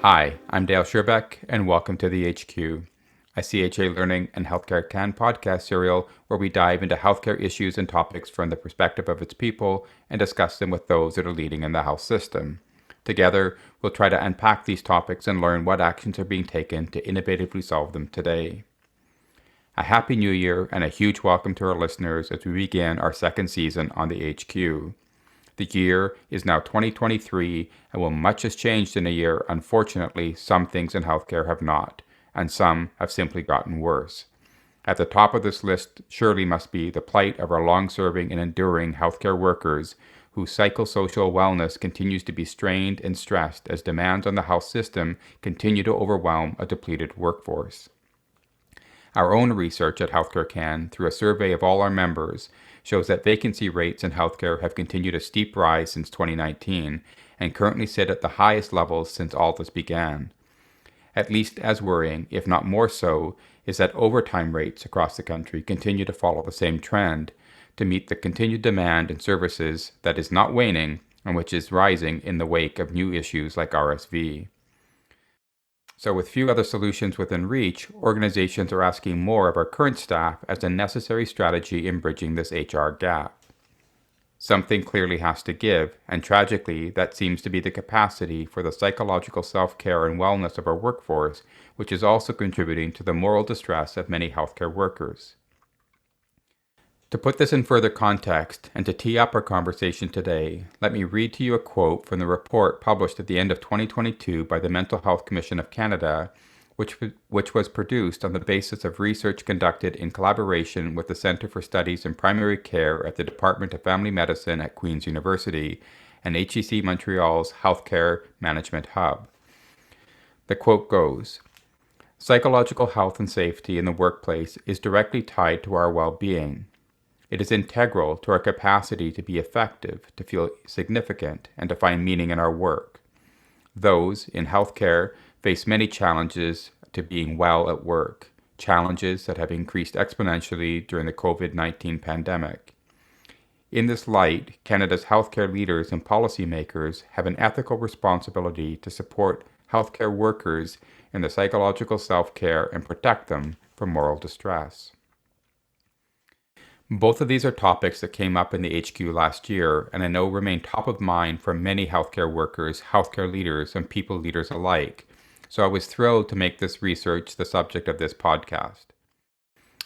Hi, I'm Dale Sherbeck, and welcome to the HQ, a CHA Learning and Healthcare Can podcast serial where we dive into healthcare issues and topics from the perspective of its people and discuss them with those that are leading in the health system. Together, we'll try to unpack these topics and learn what actions are being taken to innovatively solve them today. A happy new year and a huge welcome to our listeners as we begin our second season on the HQ. The year is now 2023, and while much has changed in a year, unfortunately, some things in healthcare have not, and some have simply gotten worse. At the top of this list surely must be the plight of our long-serving and enduring healthcare workers, whose psychosocial wellness continues to be strained and stressed as demands on the health system continue to overwhelm a depleted workforce. Our own research at Healthcare Can, through a survey of all our members, shows that vacancy rates in healthcare have continued a steep rise since 2019 and currently sit at the highest levels since all this began. At least as worrying, if not more so, is that overtime rates across the country continue to follow the same trend to meet the continued demand in services that is not waning and which is rising in the wake of new issues like RSV. So with few other solutions within reach, organizations are asking more of our current staff as a necessary strategy in bridging this HR gap. Something clearly has to give, and tragically, that seems to be the capacity for the psychological self-care and wellness of our workforce, which is also contributing to the moral distress of many healthcare workers. To put this in further context and to tee up our conversation today, let me read to you a quote from the report published at the end of 2022 by the Mental Health Commission of Canada, which was produced on the basis of research conducted in collaboration with the Centre for Studies in Primary Care at the Department of Family Medicine at Queen's University and HEC Montreal's Healthcare Management Hub. The quote goes, "Psychological health and safety in the workplace is directly tied to our well-being. It is integral to our capacity to be effective, to feel significant, and to find meaning in our work. Those in healthcare face many challenges to being well at work, challenges that have increased exponentially during the COVID-19 pandemic. In this light, Canada's healthcare leaders and policymakers have an ethical responsibility to support healthcare workers in their psychological self-care and protect them from moral distress." Both of these are topics that came up in the HQ last year and I know remain top of mind for many healthcare workers, healthcare leaders, and people leaders alike. So I was thrilled to make this research the subject of this podcast.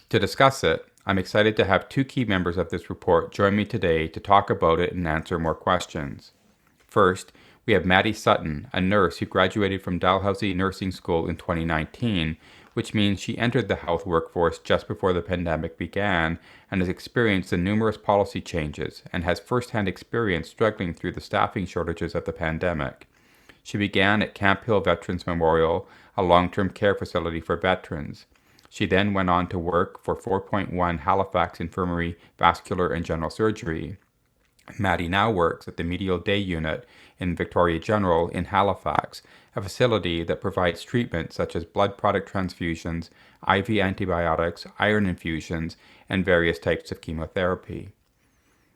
To discuss it, I'm excited to have two key members of this report join me today to talk about it and answer more questions. First, we have Maddie Sutton, a nurse who graduated from Dalhousie Nursing School in 2019, which means she entered the health workforce just before the pandemic began and has experienced the numerous policy changes and has first-hand experience struggling through the staffing shortages of the pandemic. She began at Camp Hill Veterans Memorial, a long-term care facility for veterans. She then went on to work for 4.1 Halifax Infirmary Vascular and General Surgery. Maddie now works at the Medial Day Unit in Victoria General in Halifax, a facility that provides treatments such as blood product transfusions, IV antibiotics, iron infusions, and various types of chemotherapy.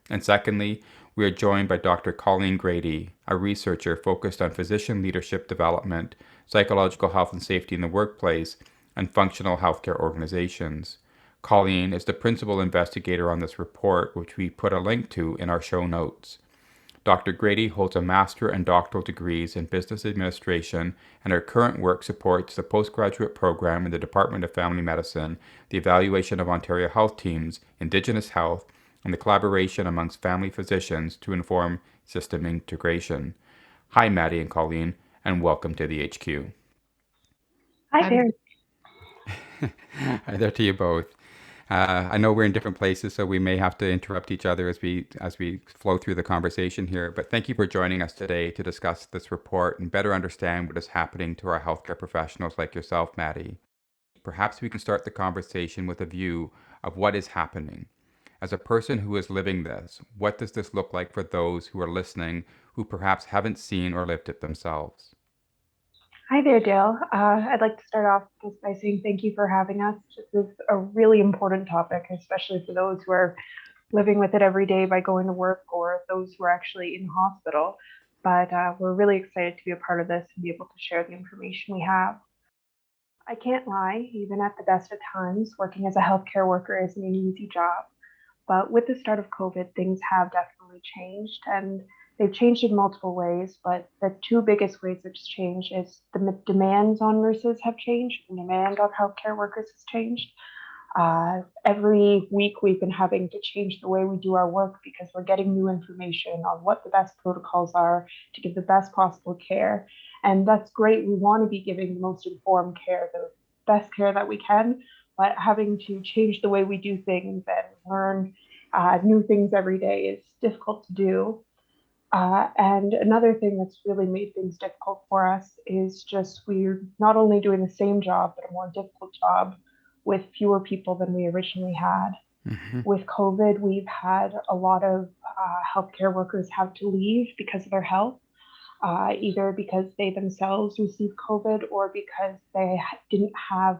And secondly, we are joined by Dr. Colleen Grady, a researcher focused on physician leadership development, psychological health and safety in the workplace, and functional healthcare organizations. Colleen is the principal investigator on this report, which we put a link to in our show notes. Dr. Grady holds a master and doctoral degrees in business administration, and her current work supports the postgraduate program in the Department of Family Medicine, the evaluation of Ontario health teams, Indigenous health, and the collaboration amongst family physicians to inform system integration. Hi, Maddie and Colleen, and welcome to the HQ. Hi there. Hi there to you both. I know we're in different places, so we may have to interrupt each other as we flow through the conversation here. But thank you for joining us today to discuss this report and better understand what is happening to our healthcare professionals like yourself, Maddie. Perhaps we can start the conversation with a view of what is happening. As a person who is living this, what does this look like for those who are listening who perhaps haven't seen or lived it themselves? Hi there, Dale. I'd like to start off just by saying thank you for having us. This is a really important topic, especially for those who are living with it every day by going to work or those who are actually in hospital. but we're really excited to be a part of this and be able to share the information we have. I can't lie, even at the best of times, working as a healthcare worker isn't an easy job. But with the start of COVID, things have definitely changed, and they've changed in multiple ways. But the two biggest ways it's changed is the demands on nurses have changed, the demand on healthcare workers has changed. Every week we've been having to change the way we do our work because we're getting new information on what the best protocols are to give the best possible care. And that's great. We want to be giving the most informed care, the best care that we can, but having to change the way we do things and learn new things every day is difficult to do. And another thing that's really made things difficult for us is just we're not only doing the same job, but a more difficult job with fewer people than we originally had. Mm-hmm. With COVID, we've had a lot of healthcare workers have to leave because of their health, either because they themselves received COVID or because they didn't have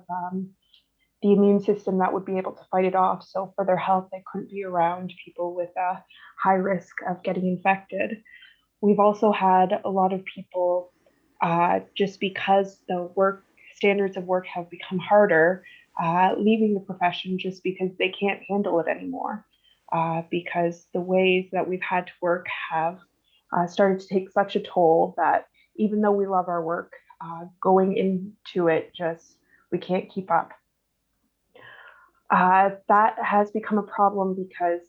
the immune system that would be able to fight it off. So, for their health, they couldn't be around people with a high risk of getting infected. We've also had a lot of people, just because the work standards of work have become harder, leaving the profession just because they can't handle it anymore. Because the ways that we've had to work have started to take such a toll that even though we love our work, going into it just we can't keep up. That has become a problem because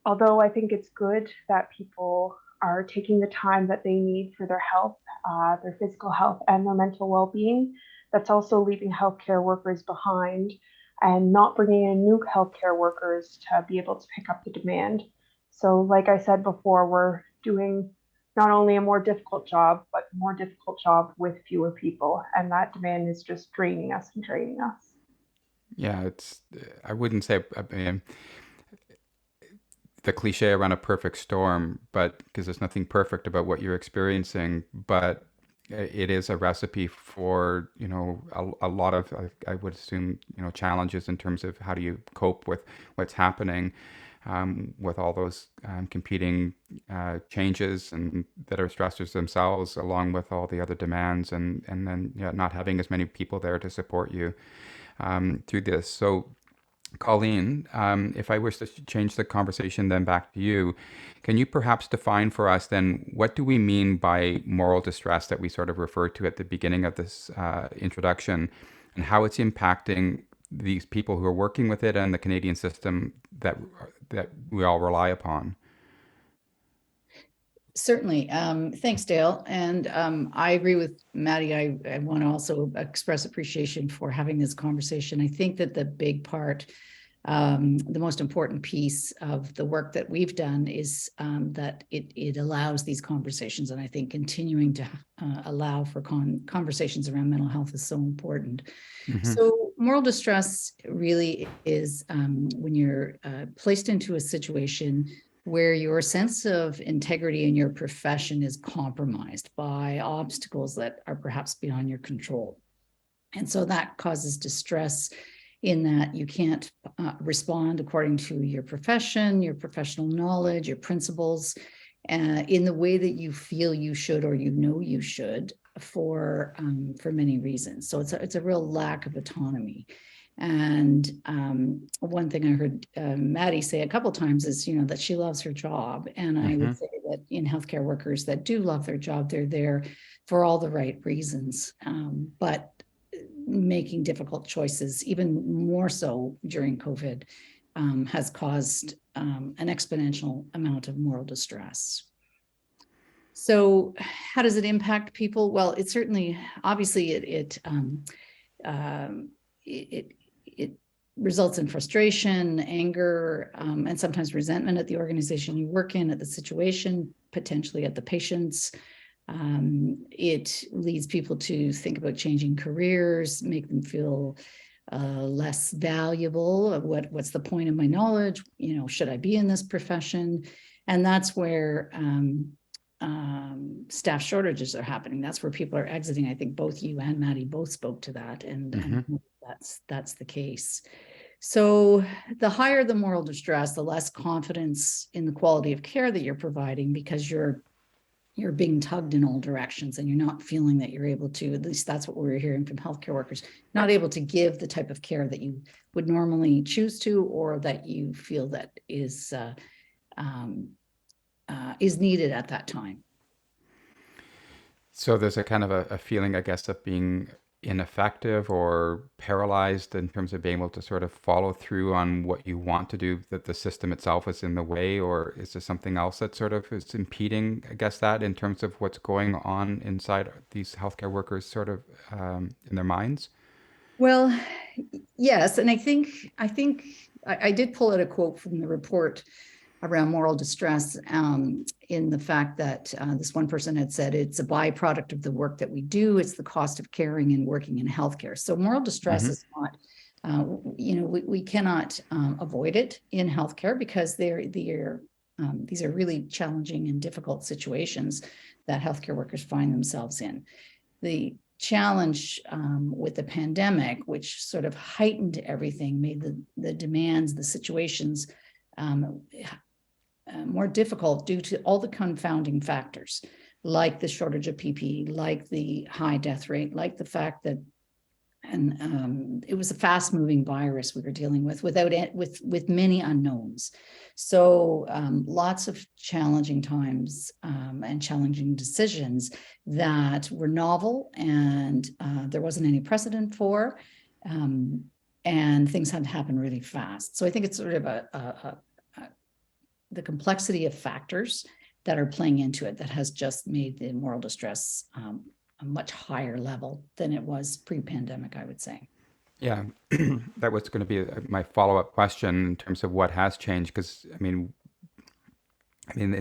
although I think it's good that people are taking the time that they need for their health, their physical health, and their mental well being, that's also leaving healthcare workers behind and not bringing in new healthcare workers to be able to pick up the demand. So, like I said before, we're doing not only a more difficult job, but a more difficult job with fewer people. And that demand is just draining us and draining us. Yeah, I wouldn't say, I mean, the cliche around a perfect storm, but because there's nothing perfect about what you're experiencing, but it is a recipe for, a lot of, I would assume, challenges in terms of how do you cope with what's happening, with all those competing changes and that are stressors themselves, along with all the other demands, and then not having as many people there to support you through this. So, Colleen, if I wish to change the conversation then back to you, can you perhaps define for us then what do we mean by moral distress that we sort of referred to at the beginning of this introduction, and how it's impacting these people who are working with it and the Canadian system that we all rely upon? Certainly. Thanks, Dale. And I agree with Maddie. I want to also express appreciation for having this conversation. I think that the big part, the most important piece of the work that we've done is that it allows these conversations. And I think continuing to allow for conversations around mental health is so important. Mm-hmm. So moral distress really is when you're placed into a situation where your sense of integrity in your profession is compromised by obstacles that are perhaps beyond your control. And so that causes distress in that you can't respond according to your profession, your professional knowledge, your principles, in the way that you feel you should or you should for many reasons. So it's a real lack of autonomy. And one thing I heard Maddie say a couple of times is, that she loves her job. And I would say that in healthcare workers that do love their job, they're there for all the right reasons. But making difficult choices, even more so during COVID, has caused an exponential amount of moral distress. So how does it impact people? Well, it certainly, obviously, it results in frustration, anger, and sometimes resentment at the organization you work in, at the situation, potentially at the patients. It leads people to think about changing careers, make them feel less valuable. What's the point of my knowledge? Should I be in this profession? And that's where staff shortages are happening. That's where people are exiting. I think both you and Maddie both spoke to that, and that's the case. So the higher the moral distress, the less confidence in the quality of care that you're providing, because you're you're being tugged in all directions and you're not feeling that you're able to, at least that's what we're hearing from healthcare workers, not able to give the type of care that you would normally choose to, or that you feel that is needed at that time. So there's a kind of a feeling, I guess, of being ineffective or paralyzed in terms of being able to sort of follow through on what you want to do, that the system itself is in the way, or is there something else that sort of is impeding, I guess, that in terms of what's going on inside these healthcare workers sort of in their minds? Well, yes. And I think I did pull out a quote from the report around moral distress, in the fact that this one person had said it's a byproduct of the work that we do. It's the cost of caring and working in healthcare. So moral distress is not, we cannot avoid it in healthcare, because these are really challenging and difficult situations that healthcare workers find themselves in. The challenge with the pandemic, which sort of heightened everything, made the demands, the situations more difficult due to all the confounding factors, like the shortage of PPE, like the high death rate, like the fact that, and it was a fast-moving virus we were dealing with with many unknowns. So lots of challenging times and challenging decisions that were novel, and there wasn't any precedent for, and things had to happen really fast. So I think it's sort of the complexity of factors that are playing into it that has just made the moral distress a much higher level than it was pre-pandemic, I would say. Yeah, that was going to be my follow-up question in terms of what has changed, because I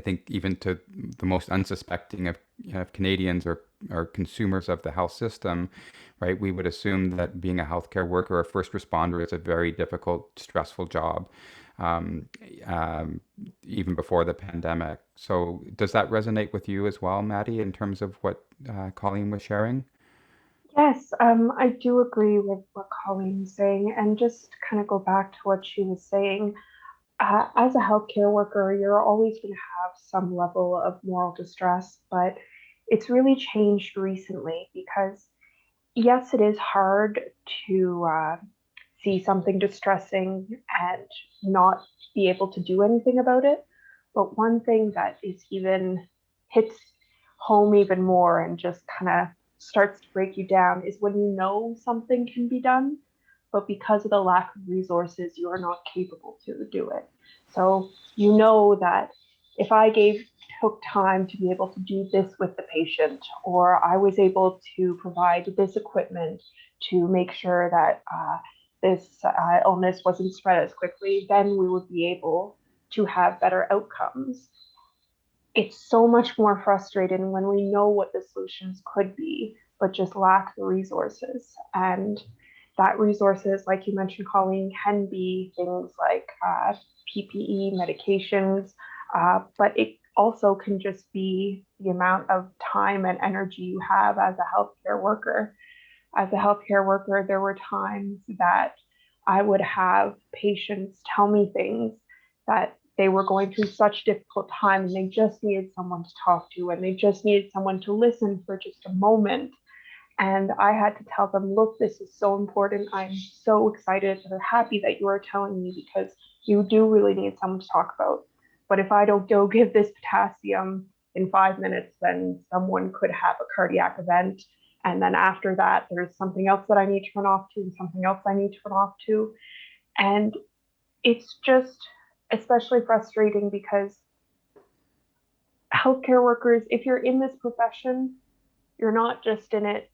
think even to the most unsuspecting of Canadians or consumers of the health system, right, we would assume that being a healthcare worker or a first responder is a very difficult, stressful job, even before the pandemic. So does that resonate with you as well, Maddie, in terms of what Colleen was sharing? Yes, I do agree with what Colleen was saying, and just kind of go back to what she was saying. As a healthcare worker, you're always going to have some level of moral distress, but it's really changed recently because, yes, it is hard to see something distressing and not be able to do anything about it. But one thing that is even hits home even more and just kind of starts to break you down is when you know something can be done, but because of the lack of resources, you are not capable to do it. So you know that if I took time to be able to do this with the patient, or I was able to provide this equipment to make sure that this illness wasn't spread as quickly, then we would be able to have better outcomes. It's so much more frustrating when we know what the solutions could be, but just lack the resources. And that resources, like you mentioned, Colleen, can be things like PPE, medications, but it also can just be the amount of time and energy you have as a healthcare worker. As a healthcare worker, there were times that I would have patients tell me things that they were going through such difficult time and they just needed someone to talk to, and they just needed someone to listen for just a moment. And I had to tell them, look, this is so important. I'm so excited or happy that you are telling me, because you do really need someone to talk about. But if I don't go give this potassium in 5 minutes, then someone could have a cardiac event. And then after that, there's something else that I need to run off to and something else I need to run off to. And it's just especially frustrating because healthcare workers, if you're in this profession, you're not just in it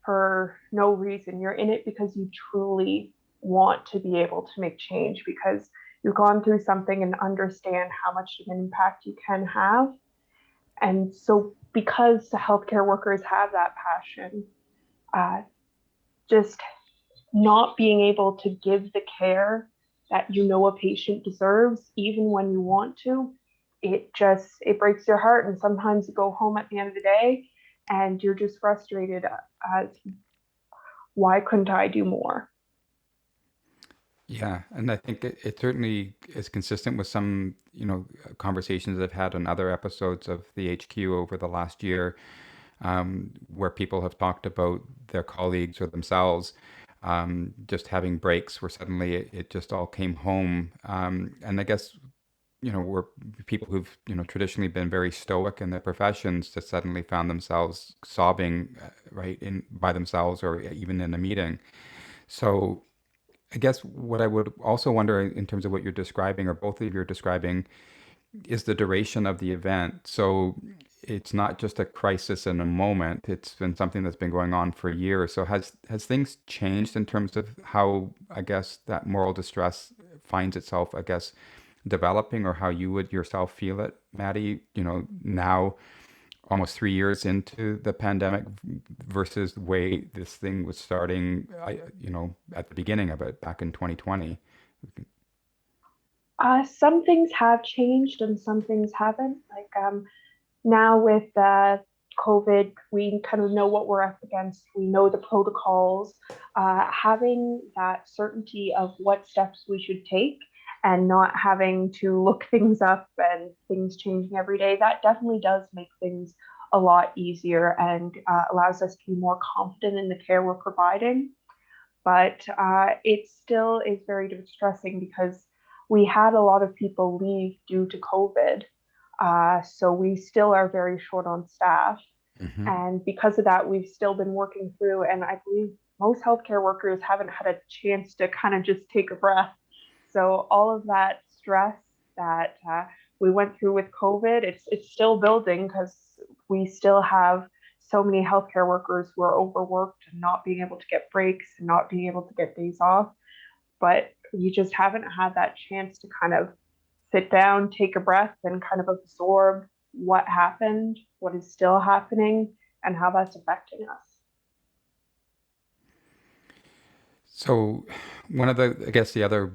for no reason. You're in it because you truly want to be able to make change, because you've gone through something and understand how much of an impact you can have. And so because the healthcare workers have that passion, just not being able to give the care that you know a patient deserves, even when you want to, it breaks your heart. And sometimes you go home at the end of the day and you're just frustrated as why couldn't I do more? Yeah, and I think it certainly is consistent with some, conversations I've had on other episodes of the HQ over the last year, where people have talked about their colleagues or themselves just having breaks where suddenly it just all came home. And I guess, we're people who've, traditionally been very stoic in their professions just suddenly found themselves sobbing, right, in by themselves or even in a meeting. So I guess what I would also wonder in terms of what you're describing, or both of you are describing, is the duration of the event. So it's not just a crisis in a moment. It's been something that's been going on for years. So has things changed in terms of how, I guess, that moral distress finds itself, I guess, developing, or how you would yourself feel it, Maddie, now almost 3 years into the pandemic versus the way this thing was starting, at the beginning of it back in 2020. Some things have changed and some things haven't. Now with COVID, we kind of know what we're up against. We know the protocols. Having that certainty of what steps we should take and not having to look things up and things changing every day, that definitely does make things a lot easier and allows us to be more confident in the care we're providing. But it still is very distressing because we had a lot of people leave due to COVID. So we still are very short on staff. Hmm. And because of that, we've still been working through. And I believe most healthcare workers haven't had a chance to kind of just take a breath. So all of that stress that we went through with COVID, it's still building because we still have so many healthcare workers who are overworked and not being able to get breaks and not being able to get days off. But we just haven't had that chance to kind of sit down, take a breath, and kind of absorb what happened, what is still happening, and how that's affecting us. So one of the, I guess, the other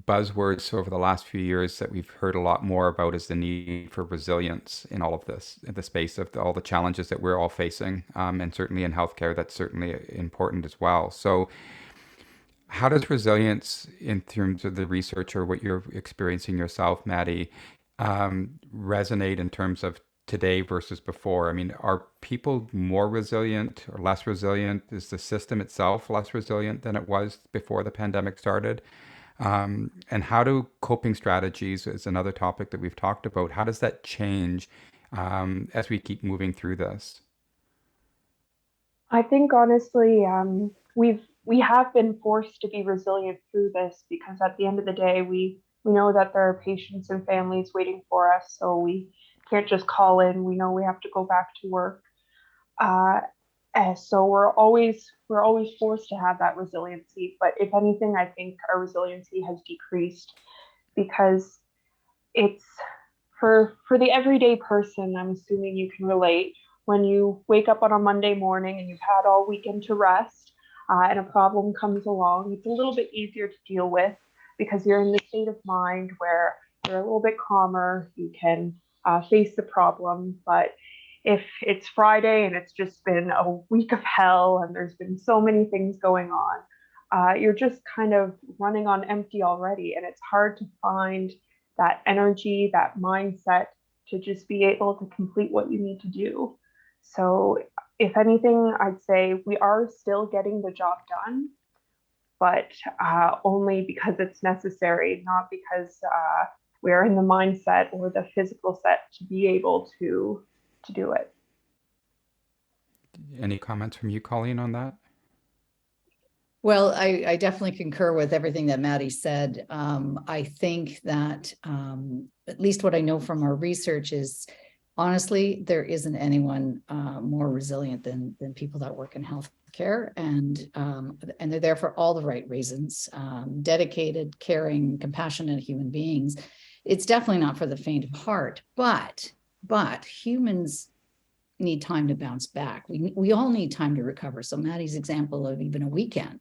buzzwords over the last few years that we've heard a lot more about is the need for resilience in all of this, in the space of all the challenges that we're all facing, and certainly in healthcare, that's certainly important as well. So how does resilience, in terms of the research or what you're experiencing yourself, Maddie, resonate in terms of today versus before? I mean, are people more resilient or less resilient? Is the system itself less resilient than it was before the pandemic started? And how do coping strategies, is another topic that we've talked about, how does that change as we keep moving through this? I think honestly, we have been forced to be resilient through this because at the end of the day, we know that there are patients and families waiting for us, so we can't just call in. We know we have to go back to work. Uh, and so we're always forced to have that resiliency. But if anything, I think our resiliency has decreased because it's for the everyday person. I'm assuming you can relate when you wake up on a Monday morning and you've had all weekend to rest, and a problem comes along. It's a little bit easier to deal with because you're in the state of mind where you're a little bit calmer. You can face the problem, but if it's Friday and it's just been a week of hell and there's been so many things going on, you're just kind of running on empty already. And it's hard to find that energy, that mindset to just be able to complete what you need to do. So, if anything, I'd say we are still getting the job done, but only because it's necessary, not because we're in the mindset or the physical set to be able to do it. Any comments from you, Colleen, on that? Well, I definitely concur with everything that Maddie said. I think that at least what I know from our research is, honestly, there isn't anyone more resilient than people that work in healthcare, and they're there for all the right reasons. Dedicated, caring, compassionate human beings. It's definitely not for the faint of heart, but humans need time to bounce back. We all need time to recover. So Maddie's example of even a weekend,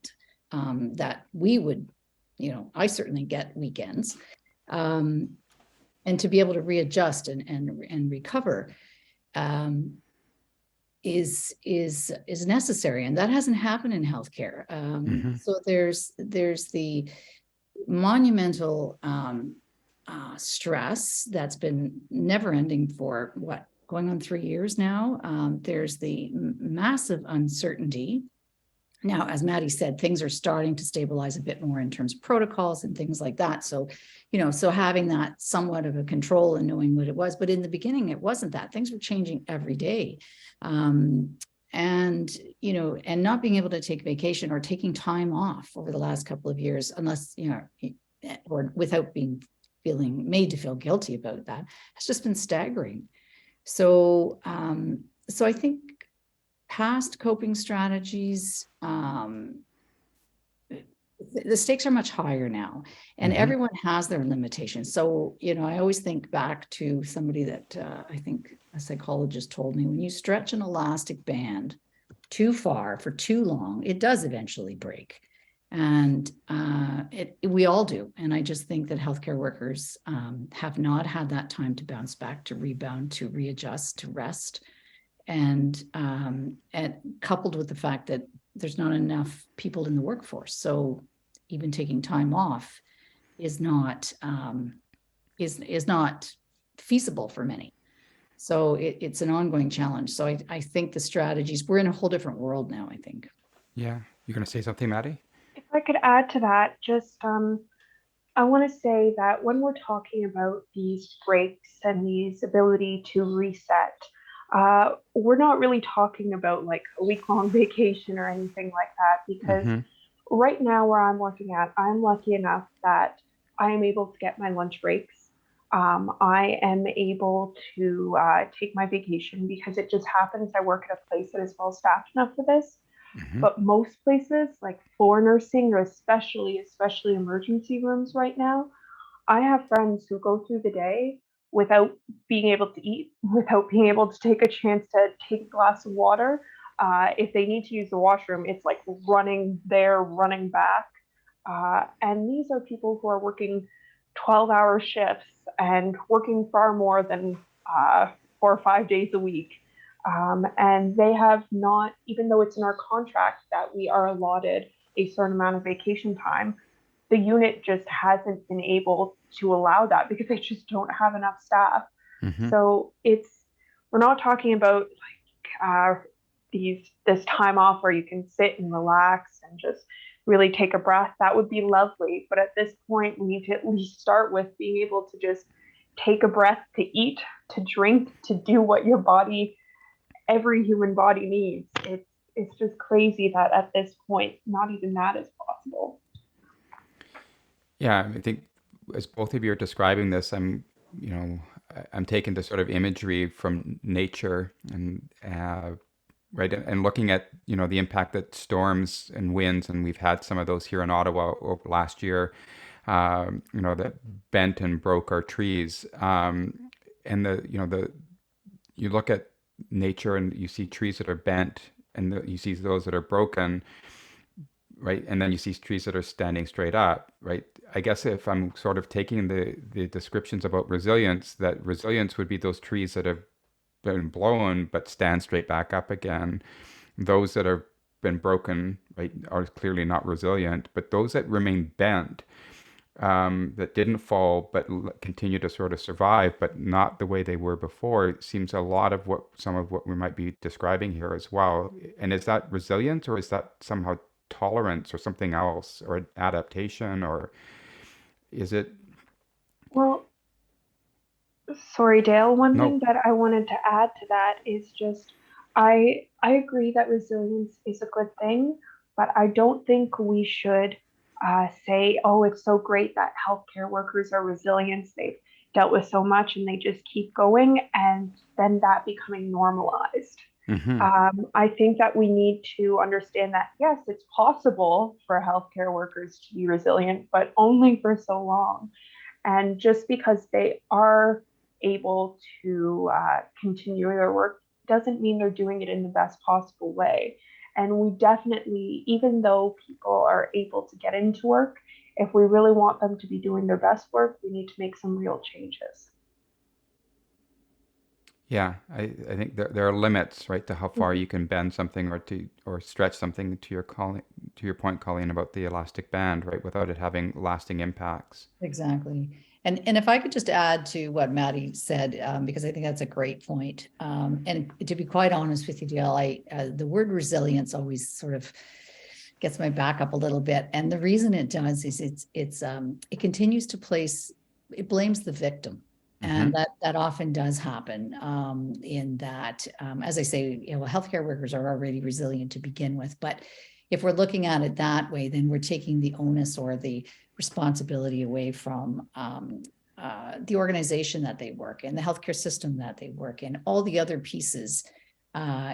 that we would, I certainly get weekends, and to be able to readjust and recover. is necessary, and that hasn't happened in healthcare. So there's the monumental stress that's been never ending for going on 3 years now. There's the massive uncertainty. Now, as Maddie said, things are starting to stabilize a bit more in terms of protocols and things like that. So, so having that somewhat of a control and knowing what it was, but in the beginning, it wasn't that. Things were changing every day. And not being able to take vacation or taking time off over the last couple of years, unless, or without feeling made to feel guilty about that, has just been staggering. So I think past coping strategies, the stakes are much higher now, and everyone has their limitations. So, I always think back to somebody that I think a psychologist told me, when you stretch an elastic band too far for too long, it does eventually break. And we all do. And I just think that healthcare workers have not had that time to bounce back, to rebound, to readjust, to rest. And coupled with the fact that there's not enough people in the workforce. So even taking time off is not feasible for many. So it's an ongoing challenge. So I think the strategies, we're in a whole different world now, I think. Yeah. You're going to say something, Maddie? If I could add to that, just I want to say that when we're talking about these breaks and these ability to reset, we're not really talking about like a week-long vacation or anything like that, because right now where I'm working at, I'm lucky enough that I am able to get my lunch breaks. I am able to take my vacation because it just happens I work at a place that is well staffed enough for this. But most places, like floor nursing, or especially emergency rooms right now, I have friends who go through the day without being able to eat, without being able to take a chance to take a glass of water. If they need to use the washroom, it's like running there, running back. And these are people who are working 12-hour shifts and working far more than 4 or 5 days a week. And they have not, even though it's in our contract that we are allotted a certain amount of vacation time, the unit just hasn't been able to allow that because they just don't have enough staff. So we're not talking about like this time off where you can sit and relax and just really take a breath. That would be lovely. But at this point, we need to at least start with being able to just take a breath, to eat, to drink, to do what every human body needs. It's just crazy that at this point, not even that is possible. Yeah, I think as both of you are describing this, I'm taking the sort of imagery from nature and right, and looking at the impact that storms and winds, and we've had some of those here in Ottawa over last year, that bent and broke our trees, and you look at nature and you see trees that are bent, and you see those that are broken, right? And then you see trees that are standing straight up, right? I guess if I'm sort of taking the descriptions about resilience, that resilience would be those trees that have been blown but stand straight back up again. Those that have been broken, right, are clearly not resilient, but those that remain bent, that didn't fall but continue to sort of survive, but not the way they were before, it seems a lot of some of what we might be describing here as well. And is that resilience, or is that somehow tolerance, or something else, or adaptation, or is it? Well, sorry, Dale. One No. thing that I wanted to add to that is just I agree that resilience is a good thing, but I don't think we should say, oh, it's so great that healthcare workers are resilient. They've dealt with so much and they just keep going, and then that becoming normalized. I think that we need to understand that, yes, it's possible for healthcare workers to be resilient, but only for so long. And just because they are able to continue their work doesn't mean they're doing it in the best possible way. And we definitely, even though people are able to get into work, if we really want them to be doing their best work, we need to make some real changes. Yeah, I think there are limits, right, to how far Mhm. you can bend something or stretch something to your point, Colleen, about the elastic band, right, without it having lasting impacts. Exactly. And if I could just add to what Maddie said, because I think that's a great point. And to be quite honest with you, DL, the word resilience always sort of gets my back up a little bit. And the reason it does is it continues to place, it blames the victim. And Mm-hmm. that often does happen, in that, as I say, healthcare workers are already resilient to begin with. But if we're looking at it that way, then we're taking the onus or the responsibility away from, the organization that they work in, the healthcare system that they work in, all the other pieces. Uh,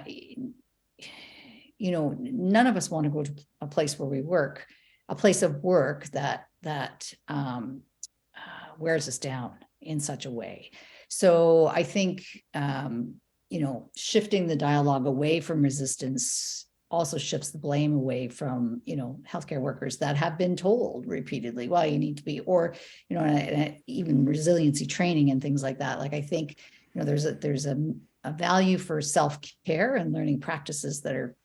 None of us want to go to a place where we work, a place of work that wears us down in such a way. So I think, shifting the dialogue away from resistance also shifts the blame away from, healthcare workers that have been told repeatedly, well, you need to be, or, and even resiliency training and things like that. Like, I think, there's a value for self-care and learning practices that are,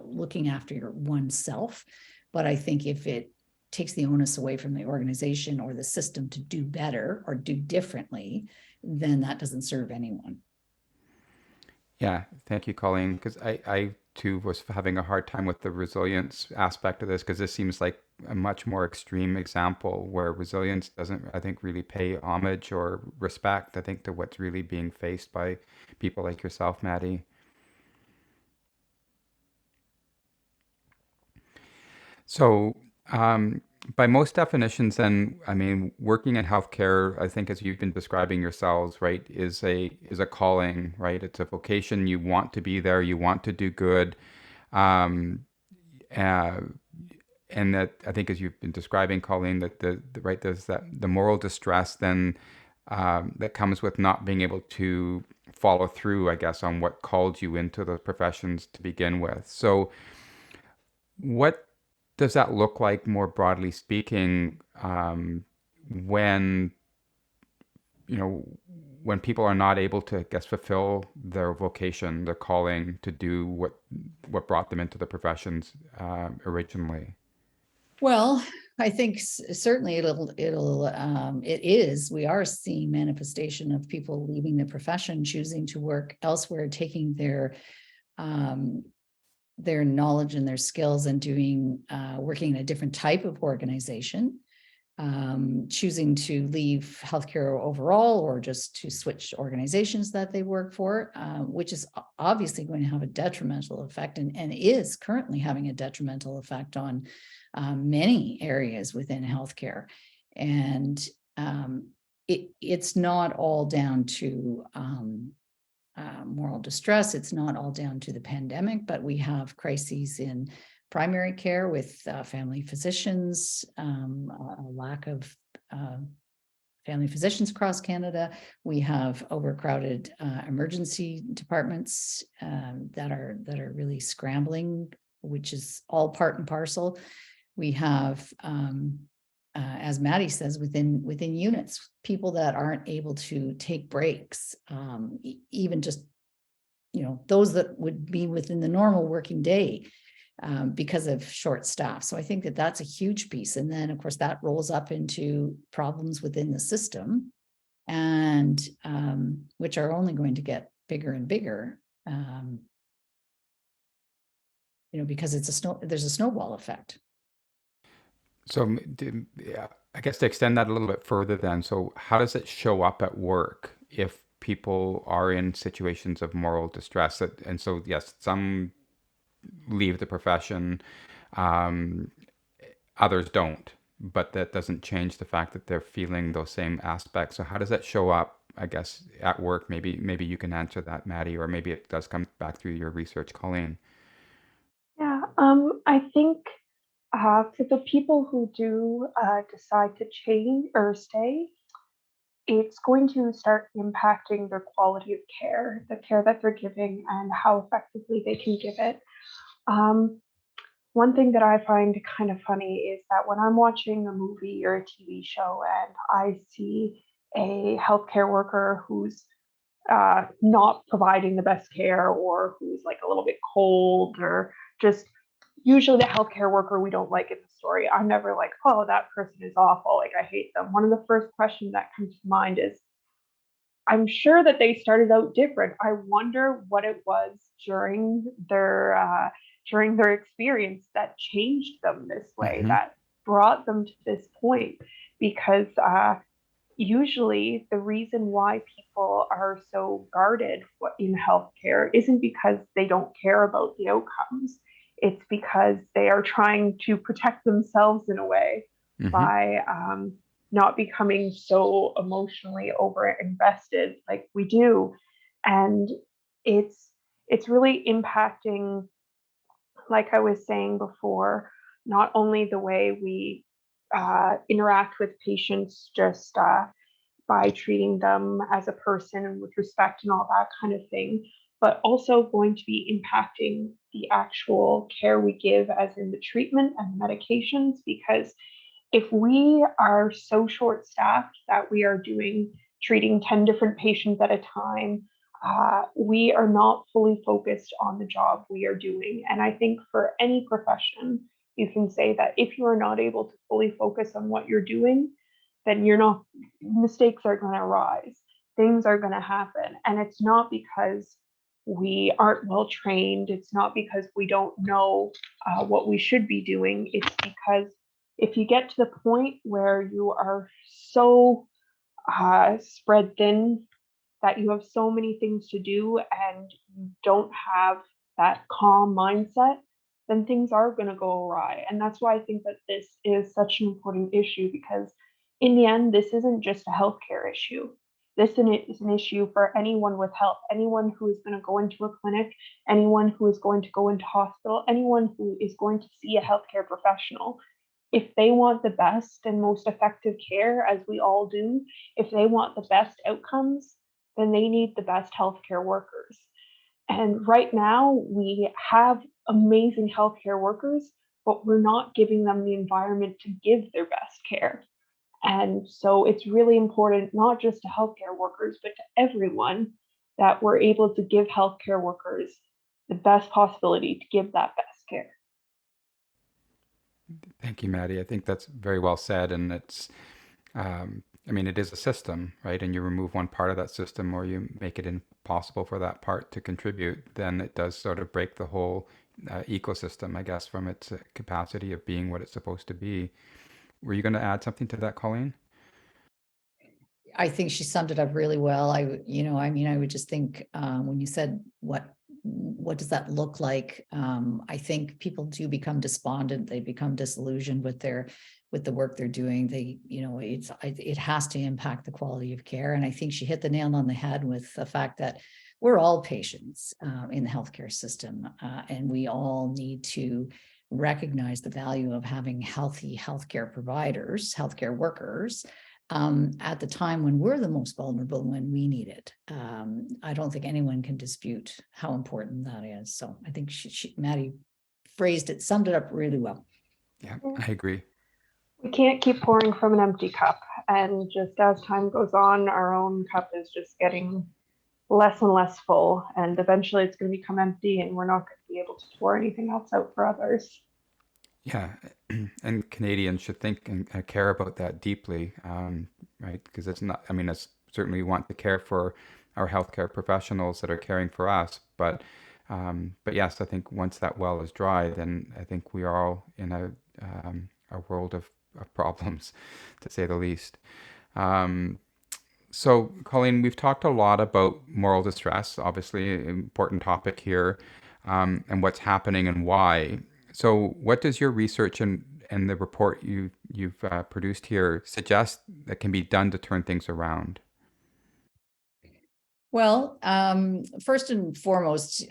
looking after your oneself. But I think if it takes the onus away from the organization or the system to do better or do differently, then that doesn't serve anyone. Yeah, thank you, Colleen, because I too was having a hard time with the resilience aspect of this because this seems like a much more extreme example where resilience doesn't, I think, really pay homage or respect, I think, to what's really being faced by people like yourself, Maddie. So, by most definitions, then, I mean, working in healthcare, I think, as you've been describing yourselves, right, is a calling, right? It's a vocation. You want to be there. You want to do good. Um, uh, and that I think, as you've been describing, Colleen, that the right there's that the moral distress then that comes with not being able to follow through, I guess, on what called you into those professions to begin with. So, what does that look like more broadly speaking, when you know when people are not able to, I guess, fulfill their vocation, their calling to do what brought them into the professions originally? Well, I think certainly it is. We are seeing manifestation of people leaving the profession, choosing to work elsewhere, taking um, their knowledge and their skills and working in a different type of organization, choosing to leave healthcare overall or just to switch organizations that they work for, which is obviously going to have a detrimental effect and is currently having a detrimental effect on, many areas within healthcare. And, it's not all down to, moral distress. It's not all down to the pandemic, but we have crises in primary care with, family physicians, a lack of, uh, family physicians across Canada. We have overcrowded, emergency departments, that are really scrambling, which is all part and parcel. We have, as Maddie says, within units, people that aren't able to take breaks, even just, those that would be within the normal working day, because of short staff. So I think that that's a huge piece. And then, of course, that rolls up into problems within the system, and, which are only going to get bigger and bigger, because there's a snowball effect. So, yeah, I guess to extend that a little bit further, then, so how does it show up at work if people are in situations of moral distress? And so, yes, some leave the profession, um, others don't, but that doesn't change the fact that they're feeling those same aspects. So, how does that show up, I guess, at work? Maybe you can answer that, Maddie, or maybe it does come back through your research, Colleen. Yeah, I think for the people who do decide to change or stay, it's going to start impacting their quality of care, the care that they're giving, and how effectively they can give it. Um, One thing that I find kind of funny is that when I'm watching a movie or a TV show and I see a healthcare worker who's not providing the best care, or who's like a little bit cold, or just usually the healthcare worker we don't like in the story. I'm never like, oh, that person is awful, like I hate them. One of the first questions that comes to mind is, I'm sure that they started out different. I wonder what it was during their experience that changed them this way, Mm-hmm. that brought them to this point. Because usually the reason why people are so guarded in healthcare isn't because they don't care about the outcomes. It's because they are trying to protect themselves in a way Mm-hmm. by not becoming so emotionally over invested like we do. And it's really impacting, like I was saying before, not only the way we interact with patients, just by treating them as a person and with respect and all that kind of thing, but also going to be impacting the actual care we give, as in the treatment and the medications. Because if we are so short staffed that we are treating 10 different patients at a time, we are not fully focused on the job we are doing. And I think for any profession, you can say that if you are not able to fully focus on what you're doing, then mistakes are going to arise, things are going to happen. And it's not because we aren't well trained, it's not because we don't know what we should be doing. It's because if you get to the point where you are so spread thin, that you have so many things to do and you don't have that calm mindset, then things are going to go awry. And that's why I think that this is such an important issue, because in the end, this isn't just a healthcare issue. This is an issue for anyone with health, anyone who is going to go into a clinic, anyone who is going to go into hospital, anyone who is going to see a healthcare professional. If they want the best and most effective care, as we all do, if they want the best outcomes, then they need the best healthcare workers. And right now, we have amazing healthcare workers, but we're not giving them the environment to give their best care. And so it's really important, not just to healthcare workers, but to everyone, that we're able to give healthcare workers the best possibility to give that best care. Thank you, Maddie. I think that's very well said. And I mean, it is a system, right? And you remove one part of that system, or you make it impossible for that part to contribute, then it does sort of break the whole ecosystem, I guess, from its capacity of being what it's supposed to be. Were you going to add something to that, Colleen? I think she summed it up really well. I would just think when you said what does that look like? I think people do become despondent. They become disillusioned with the work they're doing. It has to impact the quality of care. And I think she hit the nail on the head with the fact that we're all patients in the healthcare system, and we all need to recognize the value of having healthy healthcare providers, healthcare workers, at the time when we're the most vulnerable, when we need it. I don't think anyone can dispute how important that is. So I think Maddie summed it up really well. Yeah, I agree. We can't keep pouring from an empty cup. And just as time goes on, our own cup is just getting less and less full. And eventually it's going to become empty, and we're not going to be able to pour anything else out for others. Yeah, and Canadians should think and care about that deeply, right? Because it's not, I mean, it's certainly we want to care for our healthcare professionals that are caring for us, but yes, I think once that well is dry, then I think we are all in a world of problems, to say the least. Um, so, Colleen, we've talked a lot about moral distress, obviously an important topic here, and what's happening and why. So, what does your research and the report you've produced here suggest that can be done to turn things around? Well, first and foremost,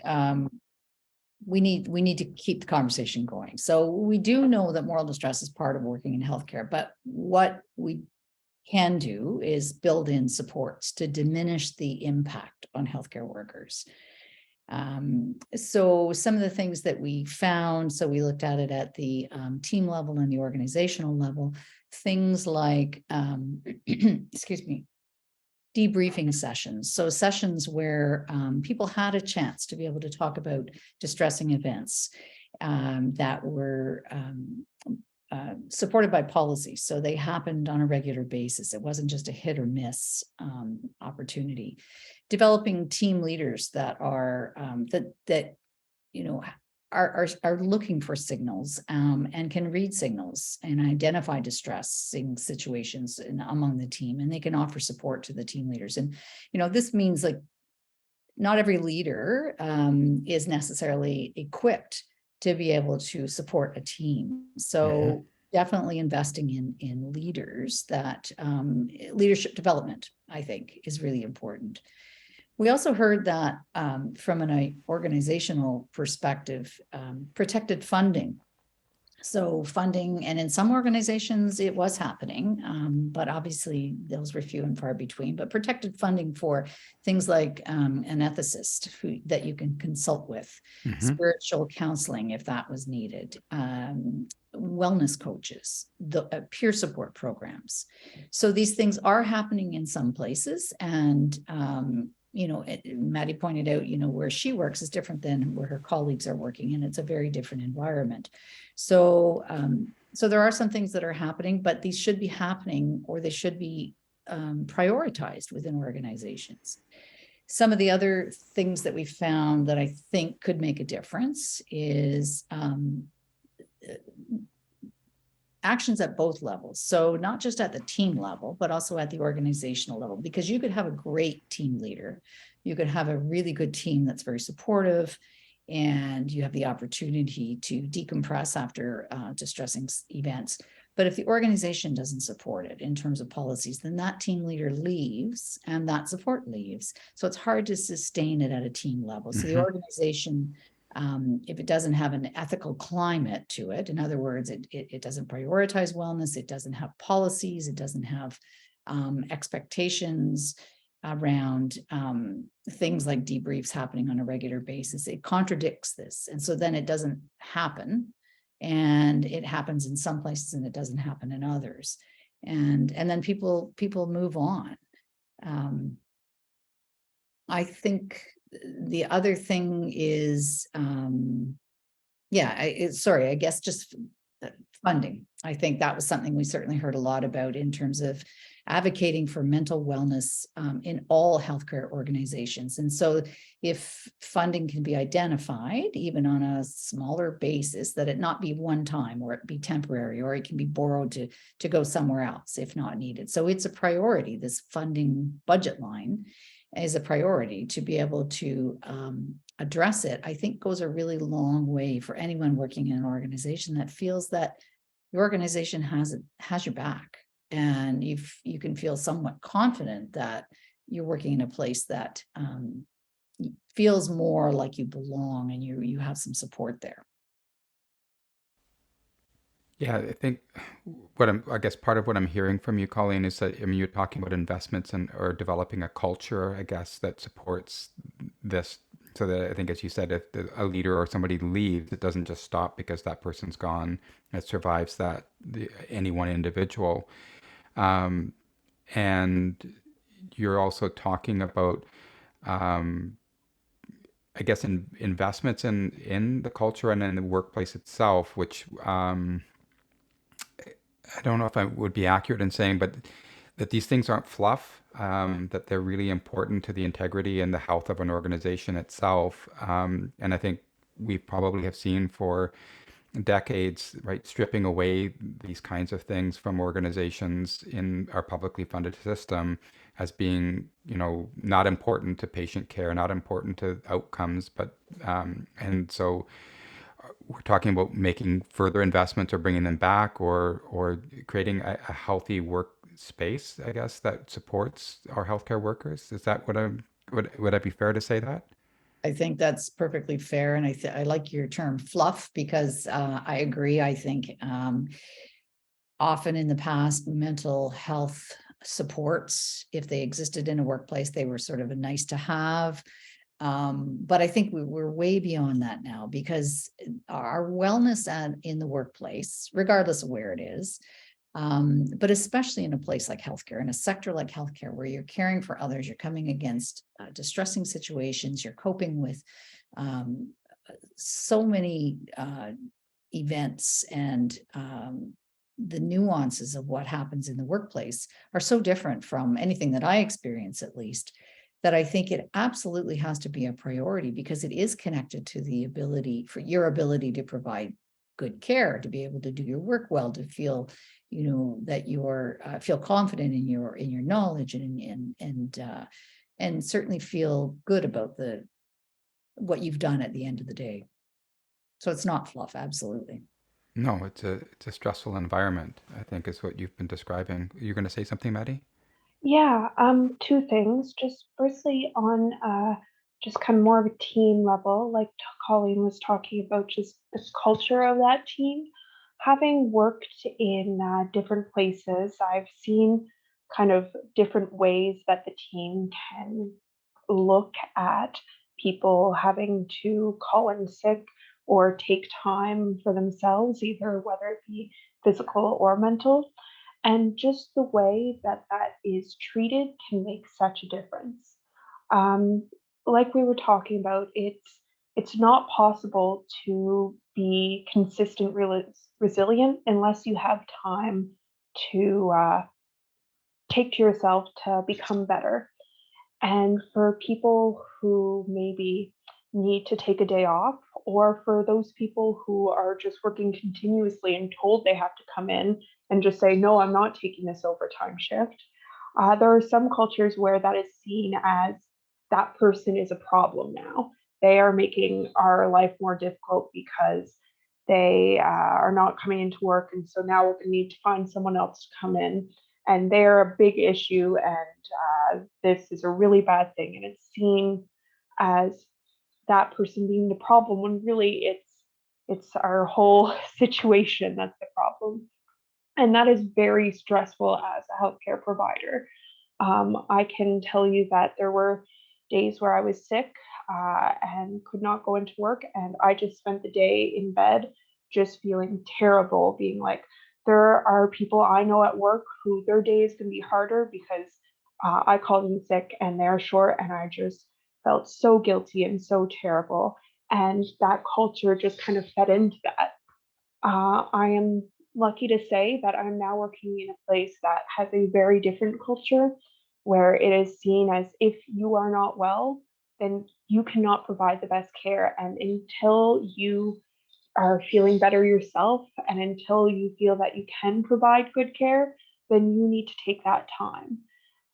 we need to keep the conversation going. So we do know that moral distress is part of working in healthcare, but what we can do is build in supports to diminish the impact on healthcare workers. So some of the things that we found, so we looked at it at the team level and the organizational level, things like, excuse me, debriefing sessions. So sessions where people had a chance to be able to talk about distressing events that were supported by policy. So they happened on a regular basis. It wasn't just a hit or miss opportunity. Developing team leaders that are that you know are looking for signals and can read signals and identify distressing situations among the team, and they can offer support to the team leaders. And this means like not every leader is necessarily equipped to be able to support a team. So definitely investing in leaders that leadership development, I think, is really important. We also heard that from an organizational perspective, protected funding. So funding, and in some organizations it was happening, but obviously those were few and far between, but protected funding for things like an ethicist that you can consult with, spiritual counseling if that was needed, wellness coaches, the peer support programs. So these things are happening in some places, and Maddie pointed out, where she works is different than where her colleagues are working, and it's a very different environment. So there are some things that are happening, but these should be happening, or they should be prioritized within organizations. Some of the other things that we found that I think could make a difference is actions at both levels. So not just at the team level, but also at the organizational level, because you could have a great team leader. You could have a really good team that's very supportive, and you have the opportunity to decompress after distressing events. But if the organization doesn't support it in terms of policies, then that team leader leaves and that support leaves. So it's hard to sustain it at a team level. So the organization, if it doesn't have an ethical climate to it, in other words, it doesn't prioritize wellness, it doesn't have policies, it doesn't have expectations around things like debriefs happening on a regular basis, it contradicts this. And so then it doesn't happen, and it happens in some places and it doesn't happen in others. And then people move on. I think the other thing is, I guess just funding. I think that was something we certainly heard a lot about in terms of advocating for mental wellness in all healthcare organizations. And so if funding can be identified, even on a smaller basis, that it not be one time, or it be temporary, or it can be borrowed to go somewhere else if not needed. So it's a priority. This funding budget line is a priority to be able to address it. I think goes a really long way for anyone working in an organization that feels that the organization has your back, and you can feel somewhat confident that you're working in a place that feels more like you belong, and you have some support there. Yeah, I think I guess part of what I'm hearing from you, Colleen, is that, you're talking about investments or developing a culture, I guess, that supports this. So that, I think, as you said, if a leader or somebody leaves, it doesn't just stop because that person's gone. It survives any one individual. And you're also talking about, I guess, investments in the culture and in the workplace itself, which I don't know if I would be accurate in saying, but that these things aren't fluff, that they're really important to the integrity and the health of an organization itself. And I think we probably have seen for decades, right, stripping away these kinds of things from organizations in our publicly funded system as being, not important to patient care, not important to outcomes, but and so we're talking about making further investments or bringing them back, or creating a healthy workspace, I guess, that supports our healthcare workers. Is that would that be fair to say that? I think that's perfectly fair. And I like your term fluff, because I agree. I think often in the past, mental health supports, if they existed in a workplace, they were sort of a nice to have. But I think we're way beyond that now, because our wellness in the workplace, regardless of where it is, But especially in a place like healthcare, in a sector like healthcare, where you're caring for others, you're coming against distressing situations, you're coping with so many events, and the nuances of what happens in the workplace are so different from anything that I experience, at least, that I think it absolutely has to be a priority, because it is connected to the ability for your ability to provide good care, to be able to do your work well, to feel, that you're feel confident in your knowledge, and certainly feel good about what you've done at the end of the day. So it's not fluff, absolutely. No, it's a stressful environment, I think is what you've been describing. You're going to say something, Maddie? Yeah, two things. Just firstly, on just kind of more of a team level, like Colleen was talking about, just this culture of that team. Having worked in different places, I've seen kind of different ways that the team can look at people having to call in sick or take time for themselves, either whether it be physical or mental. And just the way that that is treated can make such a difference. Um, like we were talking about, it's not possible to be consistent, resilient unless you have time to take to yourself to become better. And for people who maybe need to take a day off, or for those people who are just working continuously and told they have to come in and just say, no, I'm not taking this overtime shift. There are some cultures where that is seen as that person is a problem now. They are making our life more difficult because they are not coming into work. And so now we're going to need to find someone else to come in. And they're a big issue. And this is a really bad thing. And it's seen as that person being the problem when really it's our whole situation that's the problem. And that is very stressful as a healthcare provider. I can tell you that there were days where I was sick and could not go into work, and I just spent the day in bed just feeling terrible, being like, there are people I know at work who their day is going to be harder because I called in sick and they're short, and I just felt so guilty and so terrible. And that culture just kind of fed into that. I am lucky to say that I'm now working in a place that has a very different culture where it is seen as if you are not well, then you cannot provide the best care. And until you are feeling better yourself and until you feel that you can provide good care, then you need to take that time.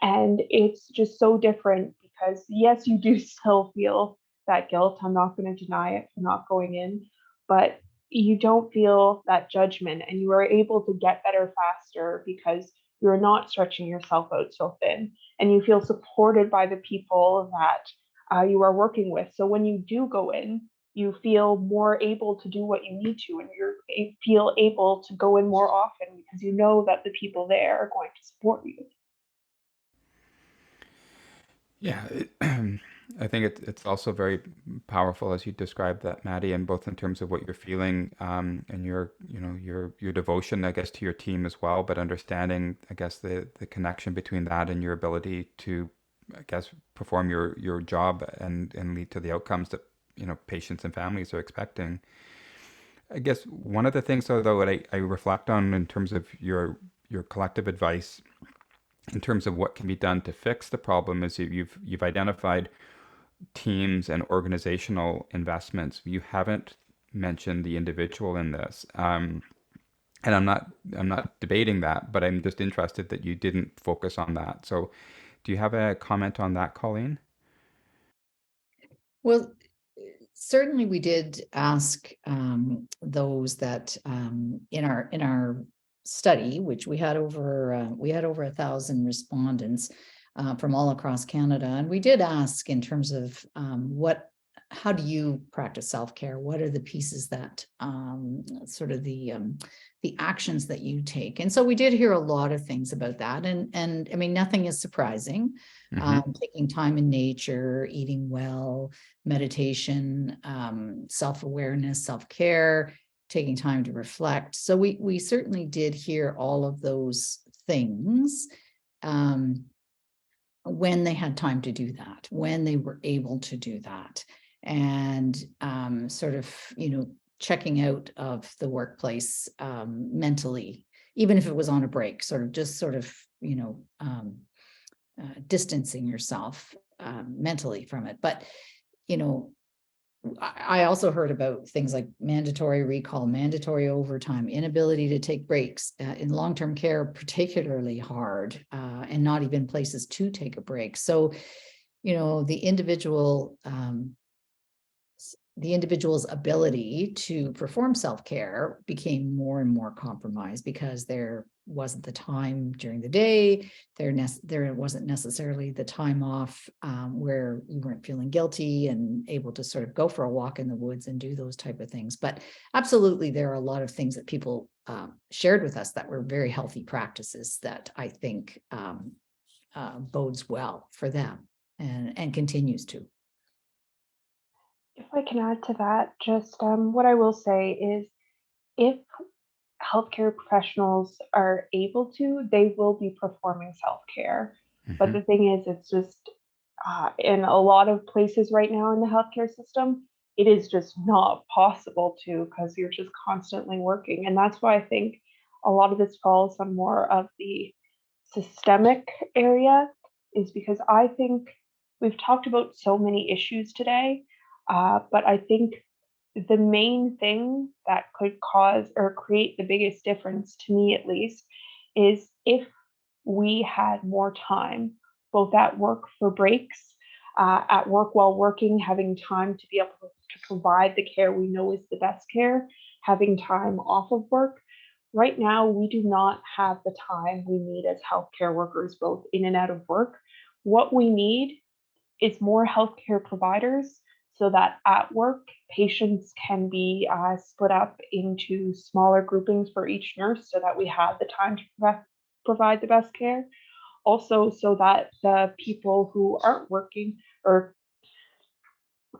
And it's just so different because, yes, you do still feel that guilt. I'm not going to deny it for not going in, but you don't feel that judgment and you are able to get better faster because you're not stretching yourself out so thin and you feel supported by the people that you are working with. So when you do go in, you feel more able to do what you need to, and you feel able to go in more often because you know that the people there are going to support you. Yeah, I think it's also very powerful as you described that, Maddie, and both in terms of what you're feeling, and your devotion, I guess, to your team as well, but understanding, I guess, the connection between that and your ability to, I guess, perform your job and lead to the outcomes that patients and families are expecting. I guess one of the things, though, that I reflect on in terms of your collective advice in terms of what can be done to fix the problem is you've identified teams and organizational investments. You haven't mentioned the individual in this, and I'm not debating that, but I'm just interested that you didn't focus on that. So, do you have a comment on that, Colleen? Well, certainly we did ask those that in our study, which we had over 1,000 respondents from all across Canada, and we did ask in terms of how do you practice self-care? What are the pieces that sort of the actions that you take? And so we did hear a lot of things about that, and I mean, nothing is surprising. Taking time in nature, eating well, meditation, self-awareness, self-care, taking time to reflect. So we certainly did hear all of those things when they had time to do that, when they were able to do that, and sort of, checking out of the workplace mentally, even if it was on a break, distancing yourself mentally from it. But, I also heard about things like mandatory recall, mandatory overtime, inability to take breaks in long-term care, particularly hard, and not even places to take a break. So, the individual's ability to perform self-care became more and more compromised because there wasn't the time during the day. There wasn't necessarily the time off where you weren't feeling guilty and able to sort of go for a walk in the woods and do those type of things. But absolutely, there are a lot of things that people shared with us that were very healthy practices that I think bodes well for them and continues to. If I can add to that, just what I will say is if healthcare professionals are able to, they will be performing self care. But Mm-hmm. the thing is, it's just in a lot of places right now in the healthcare system, it is just not possible to because you're just constantly working. And that's why I think a lot of this falls on more of the systemic area, is because I think we've talked about so many issues today, but I think the main thing that could cause or create the biggest difference, to me at least, is if we had more time, both at work for breaks, at work while working, having time to be able to provide the care we know is the best care, having time off of work. Right now, we do not have the time we need as healthcare workers, both in and out of work. What we need is more healthcare providers so that at work, patients can be split up into smaller groupings for each nurse so that we have the time to provide the best care. Also, so that the people who aren't working, or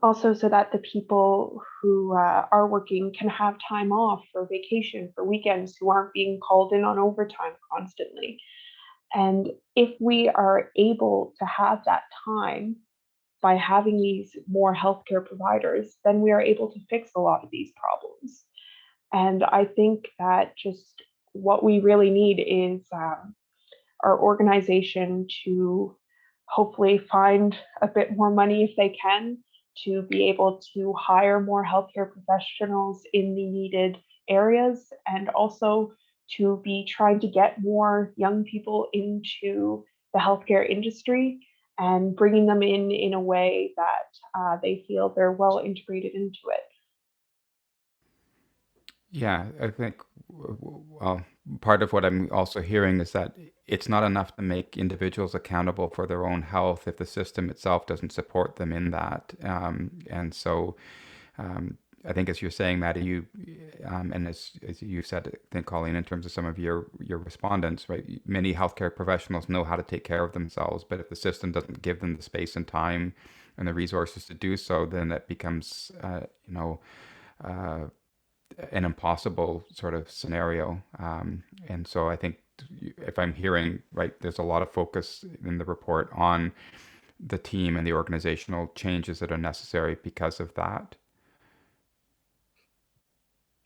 also so that the people who are working can have time off for vacation, for weekends, who aren't being called in on overtime constantly. And if we are able to have that time by having these more healthcare providers, then we are able to fix a lot of these problems. And I think that just what we really need is our organization to hopefully find a bit more money if they can to be able to hire more healthcare professionals in the needed areas, and also to be trying to get more young people into the healthcare industry and bringing them in a way that they feel they're well integrated into it. Yeah, I think, well, part of what I'm also hearing is that it's not enough to make individuals accountable for their own health if the system itself doesn't support them in that. And so I think as you're saying, Maddie, and as you said, I think, Colleen, in terms of some of your respondents, right? Many healthcare professionals know how to take care of themselves, but if the system doesn't give them the space and time and the resources to do so, then it becomes, uh, an impossible sort of scenario. And so I think, if I'm hearing right, there's a lot of focus in the report on the team and the organizational changes that are necessary because of that.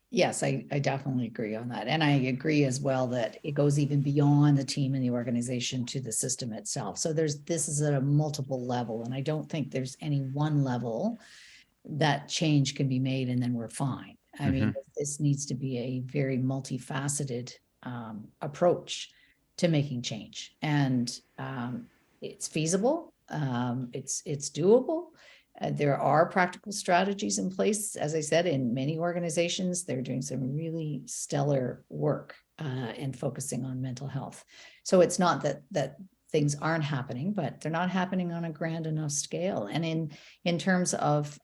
Yes, I definitely agree on that. And I agree as well that it goes even beyond the team and the organization to the system itself. So this is at a multiple level. And I don't think there's any one level that change can be made and then we're fine. I mean, this needs to be a very multifaceted approach to making change. And it's feasible. It's doable. There are practical strategies in place. As I said, in many organizations, they're doing some really stellar work and focusing on mental health. So it's not that things aren't happening, but they're not happening on a grand enough scale. And in terms of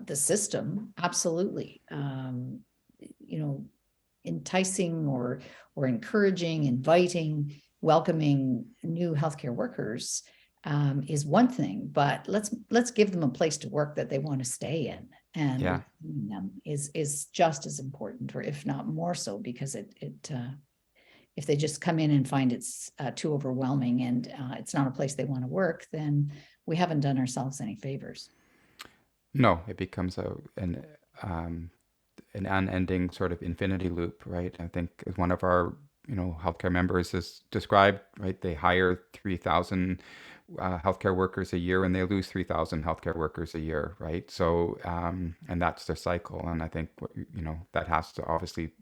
the system, absolutely, enticing or encouraging, inviting, welcoming new healthcare workers is one thing, but let's give them a place to work that they want to stay in, and Yeah. retaining them is just as important, or if not more so, because if they just come in and find it's too overwhelming and it's not a place they want to work, then we haven't done ourselves any favors. No, it becomes an unending sort of infinity loop, right? I think as one of our healthcare members has described, right? They hire 3,000 healthcare workers a year, and they lose 3,000 healthcare workers a year, right? So, and that's their cycle, and I think that has to obviously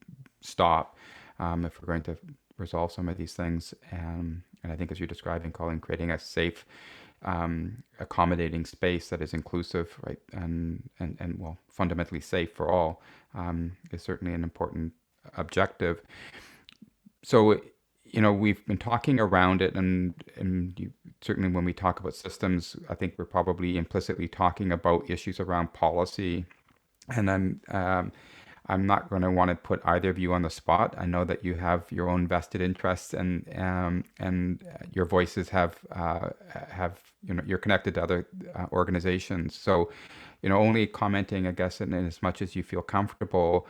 stop if we're going to resolve some of these things. And I think, as you're describing, Colleen, creating a safe, accommodating space that is inclusive, right, and well, fundamentally safe for all, is certainly an important objective. So, we've been talking around it, and certainly when we talk about systems, I think we're probably implicitly talking about issues around policy. And I'm not going to want to put either of you on the spot. I know that you have your own vested interests, and your voices have you're connected to other organizations. So, only commenting, I guess, in as much as you feel comfortable.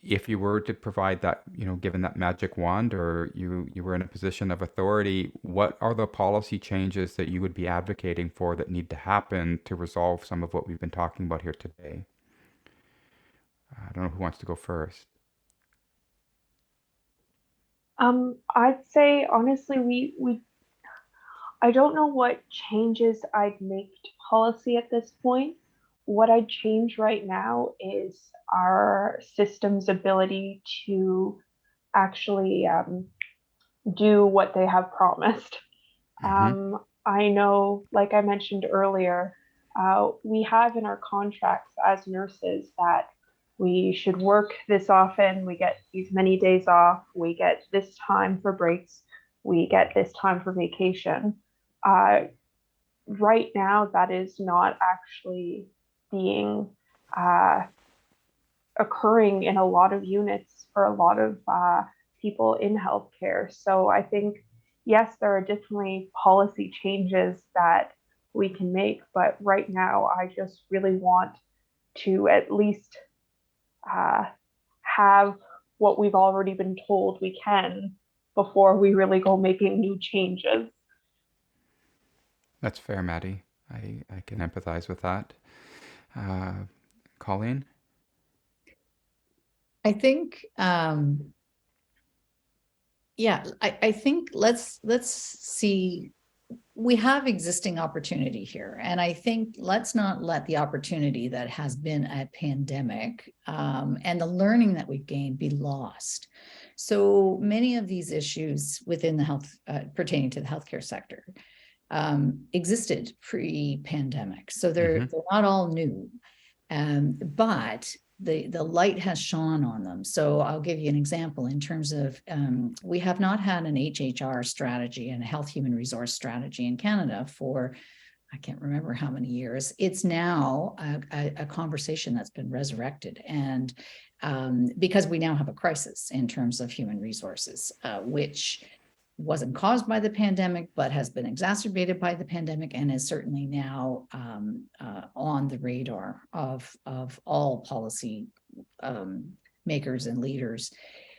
If you were to provide that, given that magic wand, or you were in a position of authority, what are the policy changes that you would be advocating for that need to happen to resolve some of what we've been talking about here today? I don't know who wants to go first. I'd say honestly, I don't know what changes I'd make to policy at this point. What I'd change right now is our system's ability to actually do what they have promised. Mm-hmm. I know, like I mentioned earlier, we have in our contracts as nurses that we should work this often, we get these many days off, we get this time for breaks, we get this time for vacation. Uh, right now, that is not actually being uh, occurring in a lot of units for a lot of people in healthcare. So I think, yes, there are definitely policy changes that we can make, but right now I just really want to at least have what we've already been told we can before we really go making new changes. That's fair, Maddie. I can empathize with that. Colleen? I think, yeah, I think let's see. We have existing opportunity here, and I think let's not let the opportunity that has been a pandemic and the learning that we've gained be lost. So many of these issues within the health pertaining to the healthcare sector existed pre-pandemic, so they're not all new, but the light has shone on them. So I'll give you an example in terms of we have not had an HHR strategy and a health human resource strategy in Canada for, I can't remember how many years. It's now a conversation that's been resurrected, and because we now have a crisis in terms of human resources, which wasn't caused by the pandemic, but has been exacerbated by the pandemic, and is certainly now on the radar of all policy makers and leaders.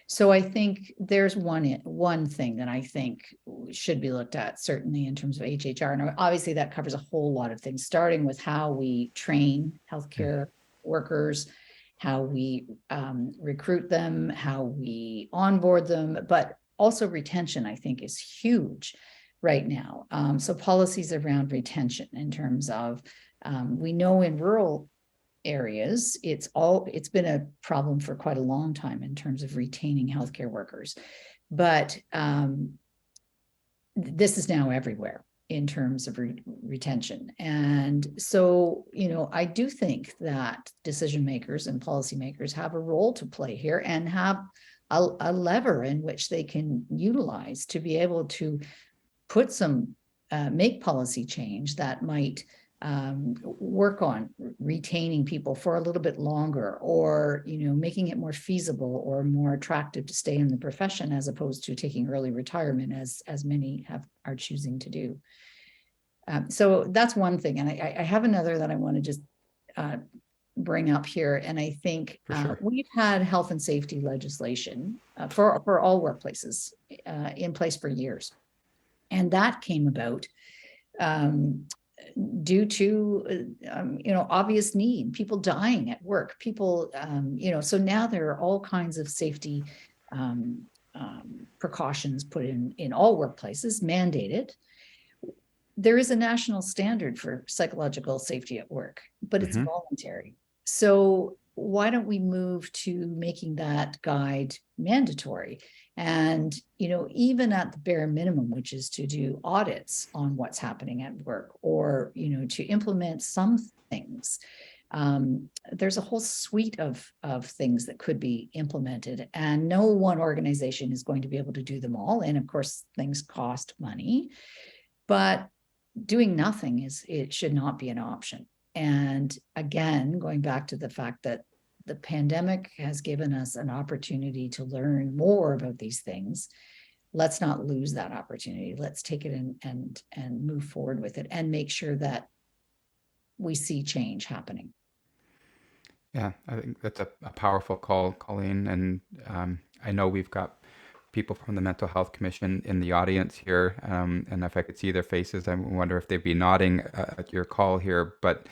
So I think there's one thing that I think should be looked at, certainly in terms of HHR. And obviously that covers a whole lot of things, starting with how we train healthcare workers, how we recruit them, how we onboard them, but also retention, I think, is huge right now. So policies around retention in terms of, we know in rural areas, it's been a problem for quite a long time in terms of retaining healthcare workers. But this is now everywhere in terms of retention. And so, I do think that decision makers and policymakers have a role to play here, and have a lever in which they can utilize to be able to put some, make policy change that might work on retaining people for a little bit longer, or making it more feasible or more attractive to stay in the profession, as opposed to taking early retirement, as many are choosing to do. So that's one thing. And I have another that I want to just bring up here, and I think For sure. we've had health and safety legislation for all workplaces in place for years, and that came about due to obvious need, people dying at work, people so now there are all kinds of safety precautions put in all workplaces, mandated. There is a national standard for psychological safety at work, but it's voluntary. So why don't we move to making that guide mandatory? And, even at the bare minimum, which is to do audits on what's happening at work, or, to implement some things. There's a whole suite of things that could be implemented, and no one organization is going to be able to do them all. And of course, things cost money, but doing nothing it should not be an option. And again, going back to the fact that the pandemic has given us an opportunity to learn more about these things, let's not lose that opportunity. Let's take it and move forward with it and make sure that we see change happening. Yeah, I think that's a powerful call, Colleen. And I know we've got people from the Mental Health Commission in the audience here. And if I could see their faces, I wonder if they'd be nodding at your call here. But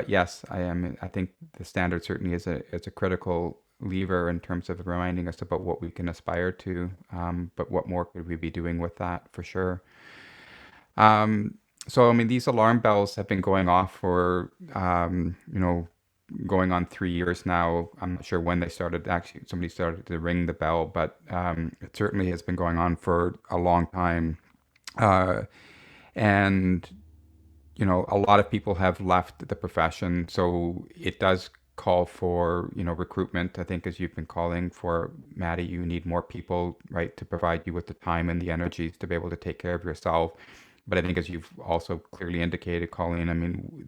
yes, I think the standard certainly is a critical lever in terms of reminding us about what we can aspire to. But what more could we be doing with that, for sure? So, I mean, these alarm bells have been going off for, going on 3 years now. I'm not sure when they started. Actually, somebody started to ring the bell, but it certainly has been going on for a long time. And, a lot of people have left the profession. So it does call for, recruitment. I think, as you've been calling for, Maddie, you need more people, right, to provide you with the time and the energies to be able to take care of yourself. But I think, as you've also clearly indicated, Colleen, I mean,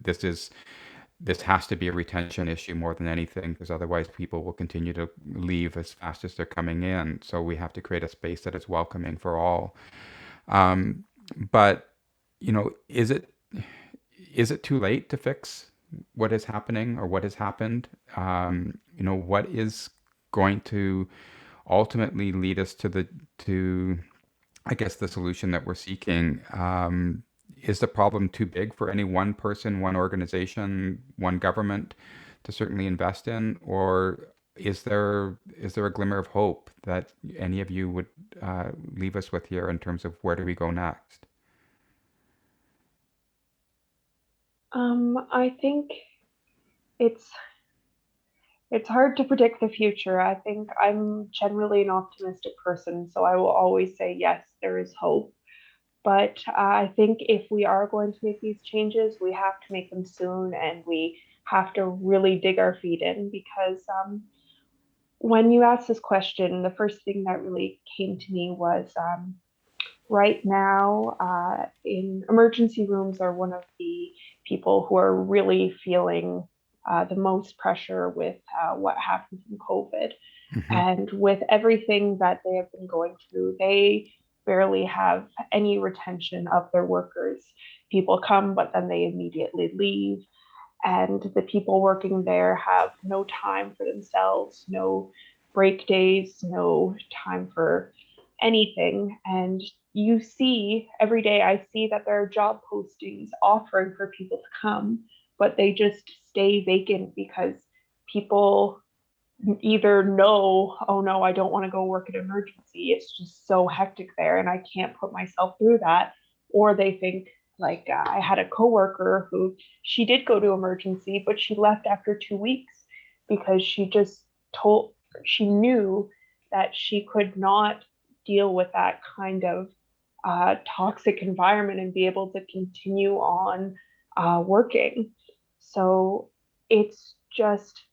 this has to be a retention issue more than anything, because otherwise people will continue to leave as fast as they're coming in. So we have to create a space that is welcoming for all. But, is it too late to fix what is happening or what has happened? What is going to ultimately lead us to I guess the solution that we're seeking? Is the problem too big for any one person, one organization, one government to certainly invest in? Or is there a glimmer of hope that any of you would leave us with here in terms of where do we go next? I think it's hard to predict the future. I think I'm generally an optimistic person, so I will always say yes, there is hope. But I think if we are going to make these changes, we have to make them soon, and we have to really dig our feet in, because when you asked this question, the first thing that really came to me was right now in emergency rooms are one of the people who are really feeling the most pressure with what happened from COVID. And with everything that they have been going through, they barely have any retention of their workers. People come, but then they immediately leave. And the people working there have no time for themselves, no break days, no time for anything. And you see every day, I see that there are job postings offering for people to come, but they just stay vacant because people either know, oh no, I don't want to go work at emergency, it's just so hectic there and I can't put myself through that, or they think, like I had a coworker who, she did go to emergency, but she left after 2 weeks because she knew that she could not deal with that kind of toxic environment and be able to continue on working. So it's just,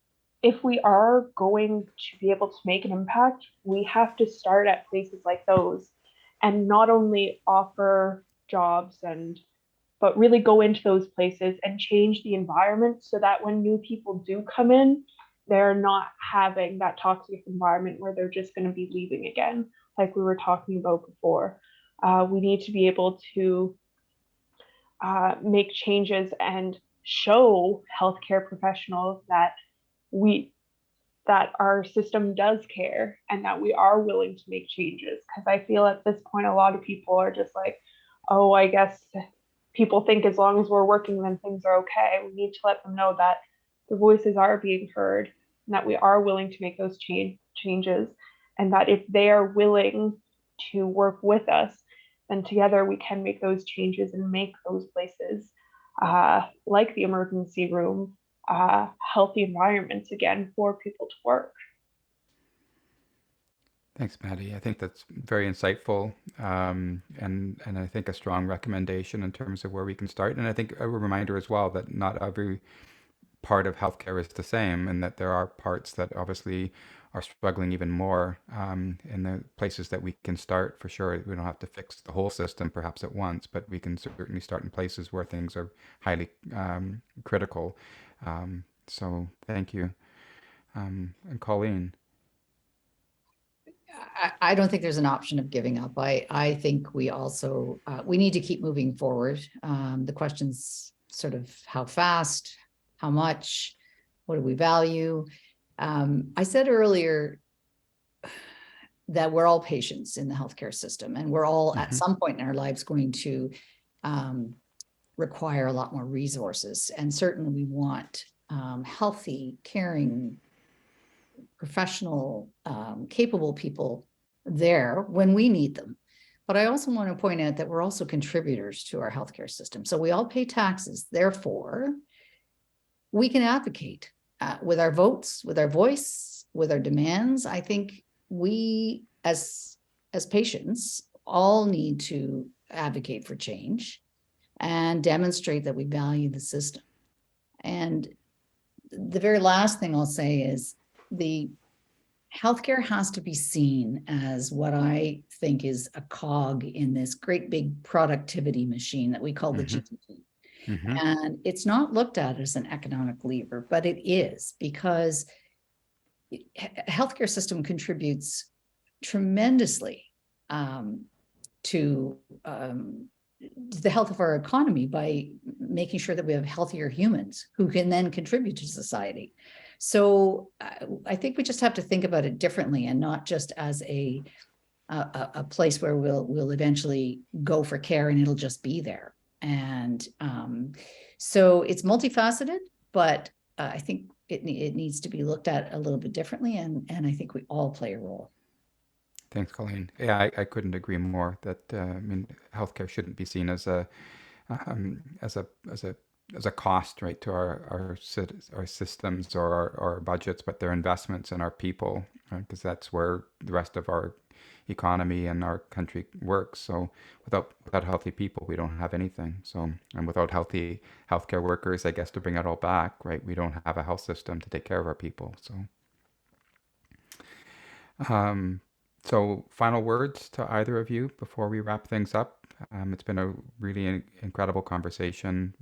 if we are going to be able to make an impact, we have to start at places like those and not only offer jobs but really go into those places and change the environment so that when new people do come in, they're not having that toxic environment where they're just going to be leaving again, like we were talking about before. We need to be able to make changes and show healthcare professionals that our system does care and that we are willing to make changes. Because I feel at this point, a lot of people are just like, oh, I guess people think as long as we're working, then things are okay. We need to let them know that the voices are being heard and that we are willing to make those changes. And that if they are willing to work with us, then together we can make those changes and make those places like the emergency room healthy environments again for people to work. Thanks, Maddie. I think that's very insightful, and I think a strong recommendation in terms of where we can start. And I think a reminder as well that not every part of healthcare is the same, and that there are parts that obviously are struggling even more in the places that we can start for sure. We don't have to fix the whole system perhaps at once, but we can certainly start in places where things are highly critical. So thank you. And Colleen. I don't think there's an option of giving up. I think we also, we need to keep moving forward. The question's sort of how fast, how much, what do we value? I said earlier that we're all patients in the healthcare system, and we're all at some point in our lives going to require a lot more resources. And certainly we want healthy, caring, professional, capable people there when we need them. But I also want to point out that we're also contributors to our healthcare system. So we all pay taxes. Therefore, we can advocate with our votes, with our voice, with our demands. I think we, as patients, all need to advocate for change and demonstrate that we value the system. And the very last thing I'll say is the healthcare has to be seen as what I think is a cog in this great big productivity machine that we call the GDP. And it's not looked at as an economic lever, but it is, because healthcare system contributes tremendously to the health of our economy by making sure that we have healthier humans who can then contribute to society. So I think we just have to think about it differently, and not just as a place where we'll eventually go for care and it'll just be there. And so it's multifaceted, but I think it needs to be looked at a little bit differently, and I think we all play a role. Thanks, Colleen. Yeah, I couldn't agree more that I mean, healthcare shouldn't be seen as a cost, right, to our systems or our budgets, but they're investments in our people, because that's where the rest of our economy and our country works. So without healthy people, we don't have anything. So, and without healthy healthcare workers, I guess to bring it all back, right, we don't have a health system to take care of our people. So final words to either of you before we wrap things up. It's been a really incredible conversation.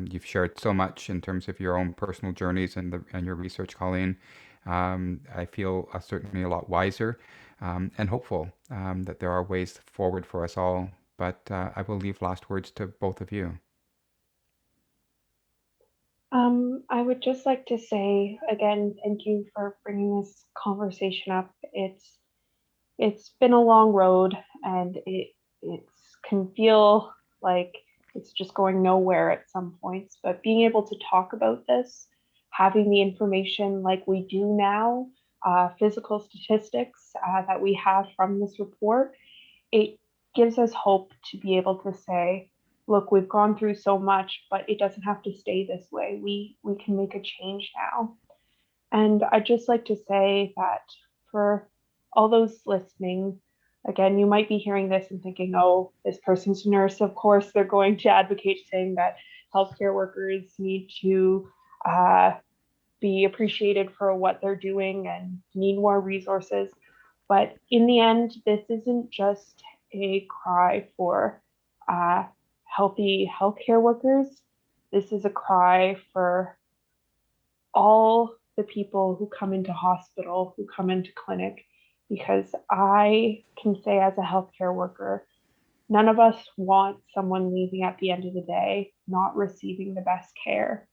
You've shared so much in terms of your own personal journeys and your research, Colleen. I feel certainly a lot wiser and hopeful that there are ways forward for us all. But I will leave last words to both of you. I would just like to say again, thank you for bringing this conversation up. It's been a long road, and it can feel like it's just going nowhere at some points. But being able to talk about this, having the information like we do now, physical statistics that we have from this report, it gives us hope to be able to say, look, we've gone through so much, but it doesn't have to stay this way. We can make a change now. And I'd just like to say that for all those listening, again, you might be hearing this and thinking, oh, this person's a nurse. Of course, they're going to advocate saying that healthcare workers need to be appreciated for what they're doing and need more resources. But in the end, this isn't just a cry for healthy healthcare workers. This is a cry for all the people who come into hospital, who come into clinic, because I can say as a healthcare worker, None of us want someone leaving at the end of the day not receiving the best care.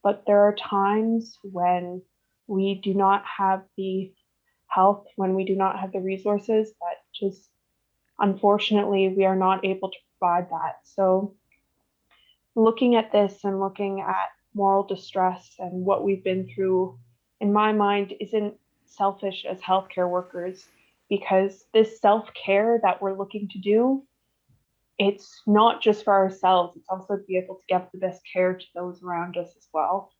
But there are times when we do not have the health, when we do not have the resources, that just unfortunately we are not able to provide that. So looking at this and looking at moral distress and what we've been through, in my mind, isn't selfish as healthcare workers, because this self-care that we're looking to do, it's not just for ourselves, it's also to be able to give the best care to those around us as well.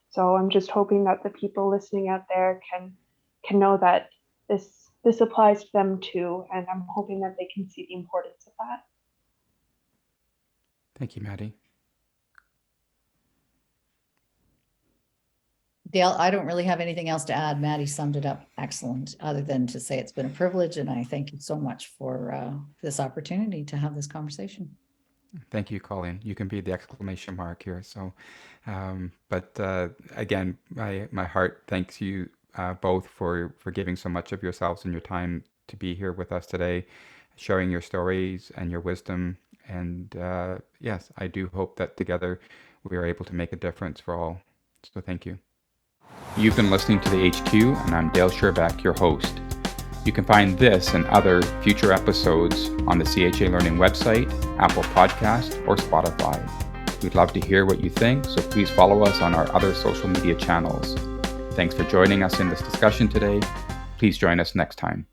So I'm just hoping that the people listening out there can know that this applies to them too, and I'm hoping that they can see the importance of that. Thank you, Maddie. Dale, I don't really have anything else to add. Maddie summed it up excellent, other than to say it's been a privilege, and I thank you so much for this opportunity to have this conversation. Thank you, Colleen. You can be the exclamation mark here. So, again, my heart thanks you both for giving so much of yourselves and your time to be here with us today, sharing your stories and your wisdom. And yes, I do hope that together we are able to make a difference for all. So thank you. You've been listening to the HQ, and I'm Dale Sherbeck, your host. You can find this and other future episodes on the CHA Learning website, Apple Podcast, or Spotify. We'd love to hear what you think, so please follow us on our other social media channels. Thanks for joining us in this discussion today. Please join us next time.